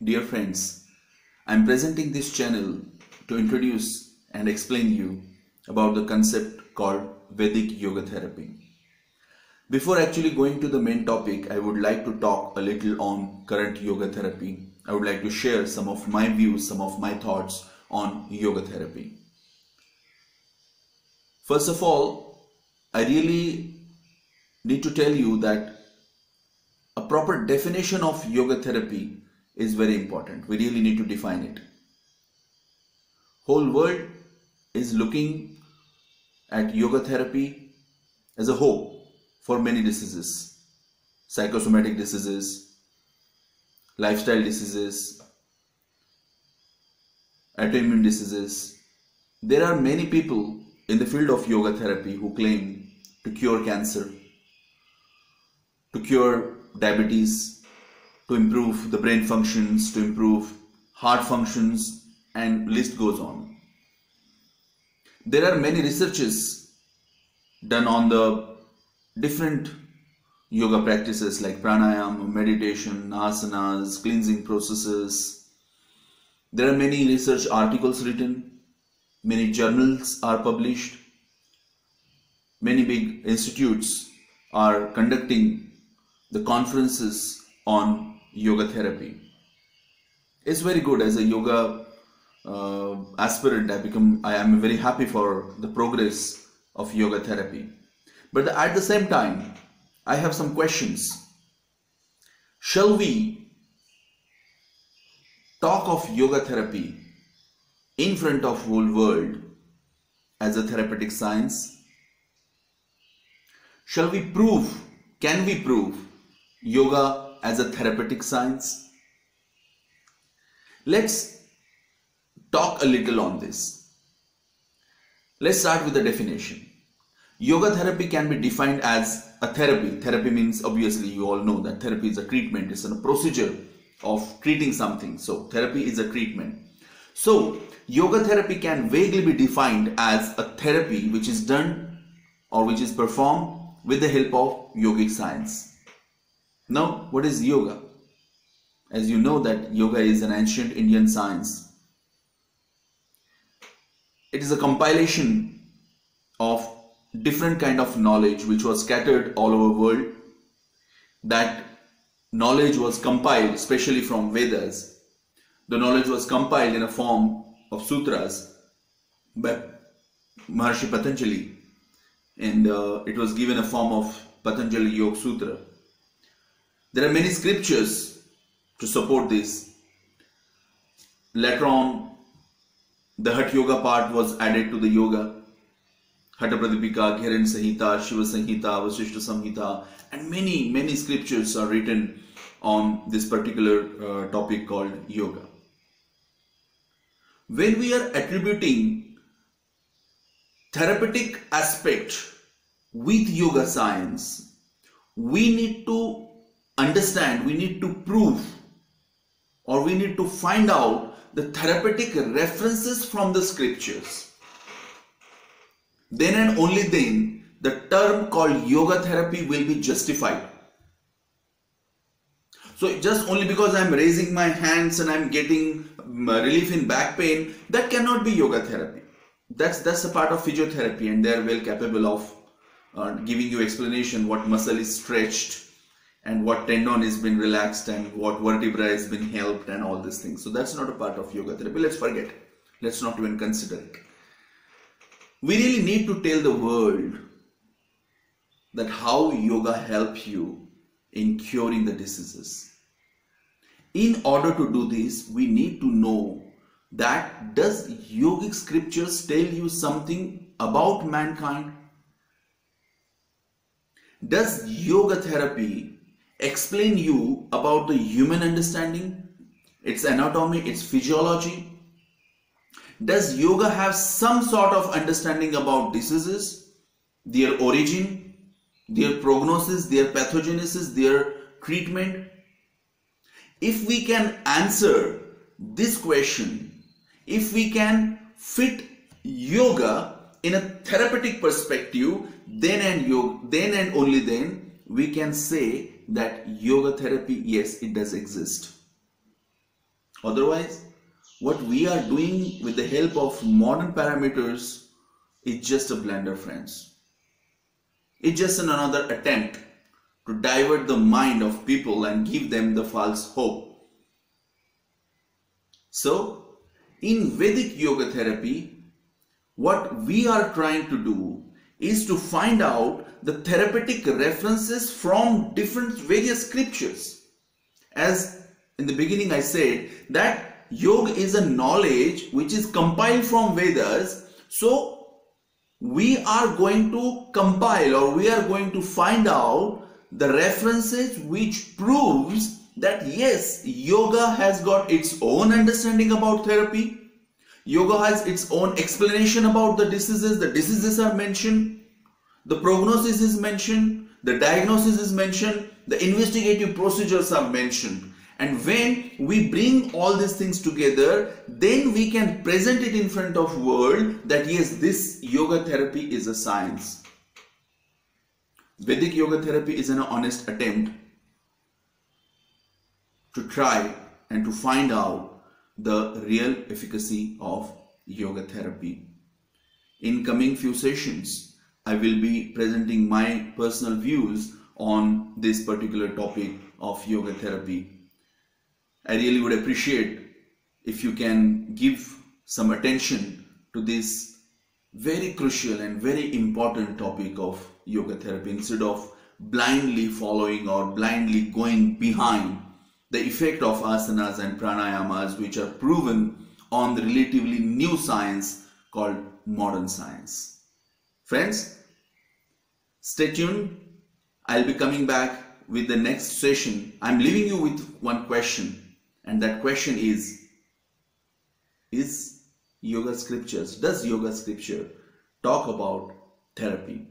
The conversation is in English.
Dear friends, I am presenting this channel to introduce and explain you about the concept called Vedic Yoga Therapy. Before actually going to the main topic, I would like to talk a little on current yoga therapy. I would like to share some of my views, some of my thoughts on yoga therapy. First of all, I really need to tell you that a proper definition of yoga therapy is very important. We really need to define it. Whole world is looking at yoga therapy as a hope for many diseases, psychosomatic diseases, lifestyle diseases, autoimmune diseases. There are many people in the field of yoga therapy who claim to cure cancer, to cure diabetes, to improve the brain functions, to improve heart functions, and list goes on. There are many researches done on the different yoga practices like pranayama, meditation, asanas, cleansing processes. There are many research articles written, many journals are published, many big institutes are conducting the conferences on yoga therapy. It's very good. As a yoga aspirant, I am very happy for the progress of yoga therapy. But at the same time, I have some questions. Shall we talk of yoga therapy in front of whole world as a therapeutic science? Shall we prove, can we prove yoga as a therapeutic science? Let's talk a little on this. Let's start with the definition. Yoga therapy can be defined as a therapy. Therapy means, obviously you all know that therapy is a treatment. It's a procedure of treating something. So therapy is a treatment. So yoga therapy can vaguely be defined as a therapy which is done or which is performed with the help of yogic science. Now, what is yoga? As you know that yoga is an ancient Indian science. It is a compilation of different kind of knowledge which was scattered all over the world. That knowledge was compiled especially from Vedas. The knowledge was compiled in a form of sutras by Maharshi Patanjali, and it was given a form of Patanjali Yoga Sutra. There are many scriptures to support this. Later on, the Hatha Yoga part was added to the yoga. Hatha Pradipika, Ghiran Samhita, Shiva Samhita, Vasishta Samhita, and many scriptures are written on this particular topic called yoga. When we are attributing therapeutic aspect with yoga science, we need to understand, we need to prove, or we need to find out the therapeutic references from the scriptures. Then and only then the term called yoga therapy will be justified. So just only because I am raising my hands and I am getting relief in back pain, that cannot be yoga therapy. That's a part of physiotherapy, and they are well capable of giving you explanation what muscle is stretched and what tendon has been relaxed and what vertebra has been helped and all these things. So that's not a part of yoga therapy. Let's forget. Let's not even consider it. We really need to tell the world that how yoga helps you in curing the diseases. In order to do this, we need to know that does yogic scriptures tell you something about mankind? Does yoga therapy explain you about the human understanding, its anatomy, its physiology? Does yoga have some sort of understanding about diseases, their origin, their prognosis, their pathogenesis, their treatment? If we can answer this question, if we can fit yoga in a therapeutic perspective, then and only then we can say that yoga therapy, yes, it does exist. Otherwise, what we are doing with the help of modern parameters is just a blunder, friends. It's just another attempt to divert the mind of people and give them the false hope. So, in Vedic Yoga therapy, what we are trying to do is to find out the therapeutic references from different various scriptures. As in the beginning I said that yoga is a knowledge which is compiled from Vedas. So we are going to compile, or we are going to find out the references which proves that yes, yoga has got its own understanding about therapy. Yoga has its own explanation about the diseases. The diseases are mentioned. The prognosis is mentioned. The diagnosis is mentioned. The investigative procedures are mentioned. And when we bring all these things together, then we can present it in front of world that yes, this yoga therapy is a science. Vedic yoga therapy is an honest attempt to try and to find out the real efficacy of yoga therapy. In coming few sessions, I will be presenting my personal views on this particular topic of yoga therapy. I really would appreciate if you can give some attention to this very crucial and very important topic of yoga therapy, instead of blindly following or blindly going behind the effect of asanas and pranayamas, which are proven on the relatively new science called modern science. Friends, stay tuned. I'll be coming back with the next session. I'm leaving you with one question, and that question is yoga scriptures, does yoga scripture talk about therapy?